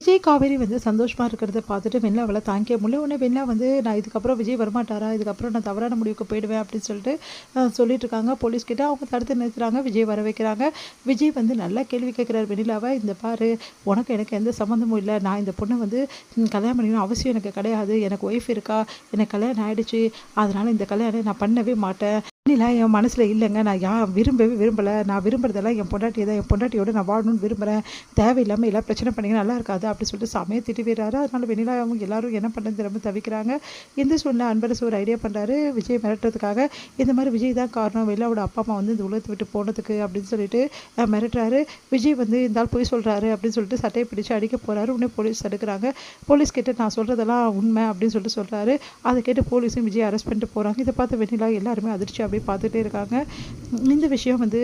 விஜய் காவேரி வந்து சந்தோஷமாக இருக்கிறத பார்த்துட்டு வெண்ணிலாவால் தாங்கிக்க முடியல. உடனே வெண்ணிலா வந்து நான் இதுக்கப்புறம் விஜய் வரமாட்டாரா, இதுக்கப்புறம் நான் தவறான முடிவுக்கு போயிடுவேன் அப்படின்னு சொல்லிட்டு சொல்லிட்டு இருக்காங்க. போலீஸ்கிட்ட அவங்க தடுத்து நிறுத்துறாங்க. விஜய் வர வைக்கிறாங்க. விஜய் வந்து நல்லா கேள்வி கேட்குறாரு வெண்ணிலாவை. இந்த பாரு, உனக்கு எனக்கு எந்த சம்மந்தமும் இல்லை. நான் இந்த பொண்ணை வந்து கல்யாணம் பண்ணிக்கணும் அவசியம் எனக்கு கிடையாது. எனக்கு ஒய்ஃப் இருக்கா, எனக்கு கல்யாணம் ஆகிடுச்சு. அதனால் இந்த கல்யாணம் நான் பண்ணவே மாட்டேன். வெண்ணிலா என் மனசில் இல்லைங்க. நான் விரும்பவே விரும்பலை. நான் விரும்புறதெல்லாம் என் பொண்டாட்டியை தான். என் பொண்டாட்டியோட நான் வாழணும்னு விரும்புகிறேன். தேவையில்லாமல் எல்லாம் பிரச்சனை பண்ணிங்க நல்லா இருக்காது அப்படி சொல்லிட்டு சமைய திட்டி விடுறாரு. அதனால வெண்ணிலா அவங்க எல்லாரும் என்ன பண்ணுறது திரும்ப தவிக்கிறாங்க. இந்த சூழ்நிலை அன்பரசு ஒரு ஐடியா பண்ணுறாரு விஜய் மிரட்டுறதுக்காக. இந்த மாதிரி விஜய் தான் காரணம், வெள்ளாவோட அப்பா அம்மா வந்து இந்த உலகத்தை விட்டு போனதுக்கு அப்படின்னு சொல்லிட்டு மிரட்டுறாரு. விஜய் வந்து இந்த ஆள் போய் சொல்கிறாரு அப்படின்னு சொல்லிட்டு சட்டையை பிடிச்சு அடிக்க போகிறாரு. உடனே போலீஸ் தடுக்கிறாங்க. போலீஸ் கேட்டு நான் சொல்கிறதெல்லாம் உண்மை அப்படின்னு சொல்லிட்டு சொல்கிறாரு. அதை கேட்டு போலீஸும் விஜய் அரெஸ்ட் பண்ணிட்டு போகிறாங்க. இதை பார்த்து வெண்ணிலா எல்லாருமே அதிர்ச்சி அப்படியே பார்த்துட்டே இருக்காங்க. இந்த விஷயம் வந்து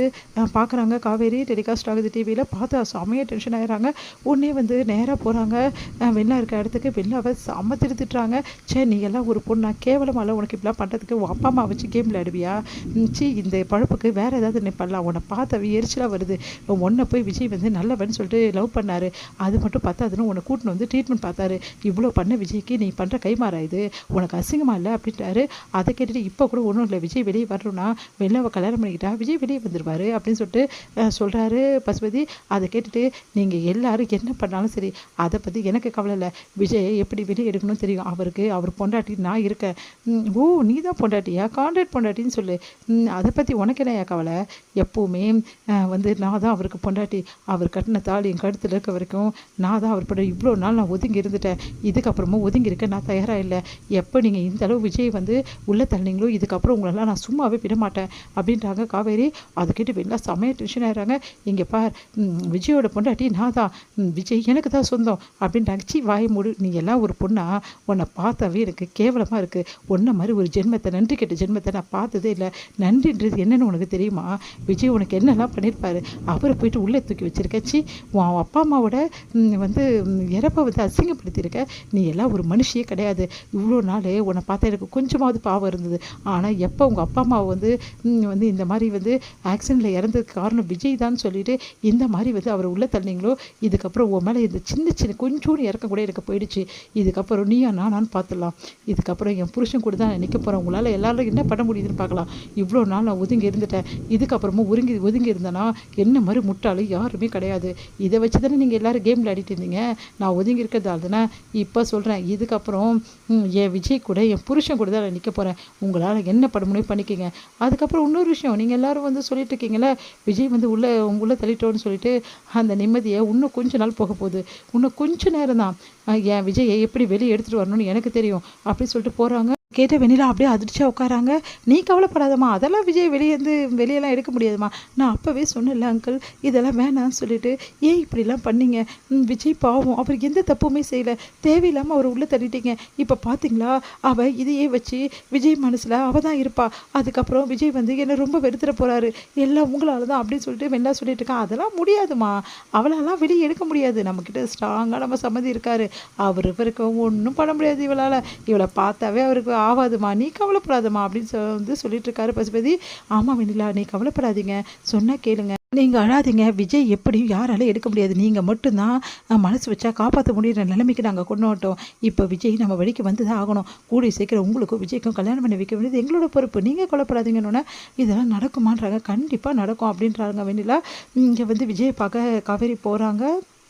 பார்க்குறாங்க. காவேரி டெலிகாஸ்ட் ஆகுது டிவியில். பார்த்து செமையாக டென்ஷன் ஆகிறாங்க. உடனே வந்து நேராக போகிறாங்க வெண்ணா இருக்க இடத்துக்கு. வெண்ணாவை செம்ம திருத்திட்டுறாங்க. சே, நீ எல்லாம் ஒரு பொண்ணா, கேவலமால உனக்கு இப்படிலாம் பண்ணுறதுக்கு உன் அப்பா அம்மா வச்சு கேம் விளையாடுவியா? சி, இந்த பழப்புக்கு வேறு ஏதாவது நீ பண்ணலாம். உன்னை பார்த்த எரிச்சலாக வருது. உன்னை போய் விஜய் வந்து நல்லவன்னு சொல்லிட்டு லவ் பண்ணார். அது மட்டும் பார்த்தாதுன்னு உன்னை கூட்டின்னு வந்து ட்ரீட்மெண்ட் பார்த்தாரு. இவ்வளோ பண்ண விஜய்க்கு நீ பண்ணுற கைமாறா இது? உனக்கு அசிங்கமாக இல்லை அப்படின்ட்டாரு. அதை கேட்டுட்டு இப்போ கூட ஒன்றும் இல்லை, விஜய் வெளியே வரணும்னா வெள்ளாவை கல்யாணம் பண்ணிக்கிட்டா விஜய் வெளியே வந்துடுவார் அப்படின்னு சொல்லிட்டு சொல்கிறாரு பசுபதி. அதை கேட்டுட்டு நீங்கள் எல்லாரும் என்ன பண்ணாலும் சரி, அதை பற்றி எனக்கு கவலை இல்லை. விஜயை எப்படி வெளியே எடுக்கணும்னு தெரியும். அவர் பொண்டாட்டி நான் இருக்கேன். ஓ, நீ தான் பொண்டாட்டியா? கான்ட்ராக்ட் பொண்டாட்டின்னு சொல்லு. அதை பற்றி உனக்கு என்ன கவலை? எப்போவுமே வந்து நான் தான் அவருக்கு பொண்டாட்டி. அவர் கட்டின தாலி என் கழுத்தில் இருக்க வரைக்கும் நான் தான் அவர் பொண்டாட்டி. இவ்வளோ நாள் நான் ஒதுங்கி இருந்துட்டேன். இதுக்கப்புறமா ஒதுங்கி இருக்க நான் தயாராக இல்லை. எப்போ நீங்கள் இந்த அளவு விஜய் வந்து உள்ளே தள்ளினீங்களோ இதுக்கப்புறம் உங்களெல்லாம் நான் சும்மாவே விட மாட்டேன் அப்படின்றாங்க காவேரி. அதை கேட்டு வெளில செமையாக டென்ஷன் ஆகிறாங்க. இங்கே பார், விஜயோட பொண்டாட்டி நான் தான், விஜய் எனக்கு தான் சொந்தம் அப்படின்ட்டாங்க. சி, வாய மூடு. நீ எல்லாம் ஒரு பொண்ணா? உன்னை பார்த்தாவே எனக்கு கேவலமாக இருக்குது. ஒன்றை மாதிரி ஒரு ஜென்மத்தை, நன்றி கெட்ட ஜென்மத்தை நான் பார்த்ததே இல்லை. நன்றின்றது என்னென்னு உனக்கு தெரியுமா? விஜய் உனக்கு என்னெல்லாம் பண்ணியிருப்பாரு. அவரை போயிட்டு உள்ளே தூக்கி வச்சுருக்க. சி, உன் அப்பா அம்மாவோட வந்து இறப்பை வந்து அசிங்கப்படுத்தியிருக்க. நீ எல்லாம் ஒரு மனுஷியே கிடையாது. இவ்வளோ நாள் உன்னை பார்த்தா எனக்கு கொஞ்சமாவது பாவம் இருந்தது. ஆனால் எப்போ உங்கள் அப்பா அம்மாவை வந்து இந்த மாதிரி வந்து ஆக்சிடெண்ட்டில் இறந்ததுக்கு காரணம் விஜய் தான் சொல்லிட்டு இந்த மாதிரி வந்து அவரை உள்ளே தள்ளினீங்களோ இதுக்கப்புறம் உன் மேலே இந்த சின்ன சின்ன கொஞ்சோடு இறக்க கூட எனக்கு போயிடுச்சு. இதுக்கப்புறம் நீயா நானான்னு பார்த்துடலாம். இதுக்கப்புறம் என் புருஷன் கூட தான் நிற்க போகிறேன். உங்களால் எல்லாரும் என்ன பண்ண முடியுதுன்னு பார்க்கலாம். இவ்வளோ நாள் நான் ஒதுங்கி இருந்துட்டேன். இதுக்கப்புறமும் ஒதுங்கி இருந்தேன்னா என்ன மாதிரி முட்டாளு யாருமே கிடையாது. இதை வச்சு தானே நீங்கள் எல்லோரும் கேம் விளையாடிட்டு இருந்தீங்க. நான் ஒதுங்கி இருக்கிறதால தானே இப்போ சொல்கிறேன். இதுக்கப்புறம் என் விஜய் கூட என் புருஷன் கூட தான் நான் நிற்க போகிறேன். உங்களால் என்ன பண்ண முடியும் பண்ணிக்கோங்க. அதுக்கப்புறம் இன்னொரு விஷயம், நீங்கள் எல்லோரும் வந்து சொல்லிட்டு இருக்கீங்களே விஜய் வந்து உள்ளே தள்ளிட்டோன்னு சொல்லிட்டு அந்த நிம்மதியை இன்னும் கொஞ்ச நாள் போக போகுது. இன்னும் கொஞ்சம் நேரம் தான். என் விஜயை எப்படி வெளியே எடுத்துகிட்டு வரணும்னு எனக்கு தெரியும் அப்படின்னு சொல்லிட்டு போகிறாங்க. கேட்ட வெண்ணிலா அப்படியே அதிர்ச்சியாக உட்காராங்க. நீ கவலைப்படாதம்மா, அதெல்லாம் விஜய் வெளியெல்லாம் எடுக்க முடியாதுமா. நான் அப்போவே சொன்னேன்ல அங்கிள், இதெல்லாம் வேணான்னு சொல்லிட்டு ஏன் இப்படிலாம் பண்ணீங்க? விஜய் பாவம், அவர் எந்த தப்புமே செய்யலை. தேவையில்லாமல் அவர் உள்ளே தள்ளிட்டீங்க. இப்போ பார்த்தீங்களா, அவள் இதையே வச்சு விஜய் மனசில் அவள் தான் இருப்பா. அதுக்கப்புறம் விஜய் வந்து என்னை ரொம்ப வெறுத்துட போகிறாரு. எல்லாம் உங்களால் தான் அப்படின்னு சொல்லிட்டு வெண்ணிலா சொல்லிட்டு இருக்கா. அதெல்லாம் முடியாதுமா, அவளெல்லாம் வெளியே எடுக்க முடியாது. நம்மக்கிட்ட ஸ்ட்ராங்காக நம்ம சம்மதி இருக்காரு. இவருக்கு ஒன்றும் பண்ண முடியாது. இவளை பார்த்தாவே அவருக்கு ஆவாதுமா, நீ கவலைப்படாதம்மா அப்படின்னு வந்து சொல்லிட்டு இருக்காரு பசுபதி. ஆமாம் வெண்ணிலா, நீ கவலைப்படாதீங்க, சொன்னா கேளுங்க. நீங்கள் அழாதீங்க. விஜய் எப்படியும் யாராலும் எடுக்க முடியாது. நீங்கள் மட்டும்தான் மனசு வச்சா காப்பாற்ற முடியுற நிலைமைக்கு நாங்கள் கொண்டு வந்துட்டோம். இப்போ விஜய் நம்ம வழிக்கு வந்து தான் ஆகணும். கூடிய சீக்கிரம் உங்களுக்கும் விஜய்க்கும் கல்யாணம் பண்ணி வைக்க வேண்டியது எங்களோட பொறுப்பு. நீங்கள் கவலைப்படாதீங்கன்னு இதெல்லாம் நடக்குமான்றாங்க. கண்டிப்பாக நடக்கும் அப்படின்றாங்க வெண்ணிலா. இங்கே வந்து விஜய் பார்க்க காவேரி போகிறாங்க.